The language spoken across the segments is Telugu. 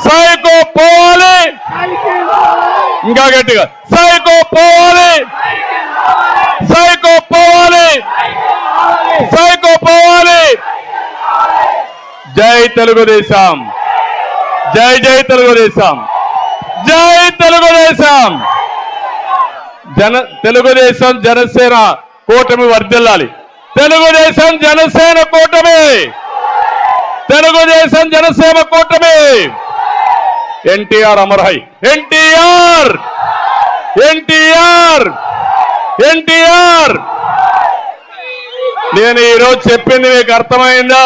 సైకో పోవాలి, ఇంకా గట్టిగా సైకో పోవాలి, సైకో పోవాలి, సైకో పోవాలి. జై తెలుగుదేశం, జై జై తెలుగుదేశం, జై తెలుగుదేశం. తెలుగుదేశం జనసేన కూటమి వర్ధిల్లాలి. తెలుగుదేశం జనసేన కూటమి, తెలుగుదేశం జనసేన కూటమి. ఎన్టీఆర్ అమర్హై, ఎన్టీఆర్, ఎన్టీఆర్, ఎన్టీఆర్. నేను ఈరోజు చెప్పింది మీకు అర్థమైందా?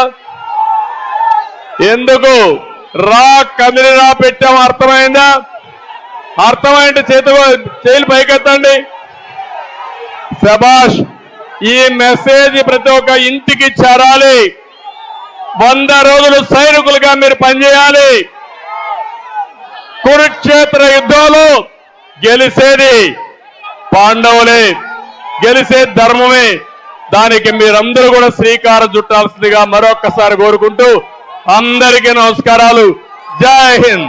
ఎందుకు కమిలిరా పెట్టాము అర్థమైందా? అర్థమైంటే చేతులు పైకెత్తండి. శభాష్. ఈ మెసేజ్ ప్రతి ఒక్క ఇంటికి చేరాలి. 100 రోజులు సైనికులుగా మీరు పనిచేయాలి. కురుక్షేత్ర యుద్ధంలో గెలిసేది పాండవులే, గెలిసేది ధర్మమే. దానికి మీరందరూ కూడా శ్రీకారం చుట్టాల్సిందిగా మరొక్కసారి కోరుకుంటూ అందరికీ నమస్కారాలు. జై హింద్.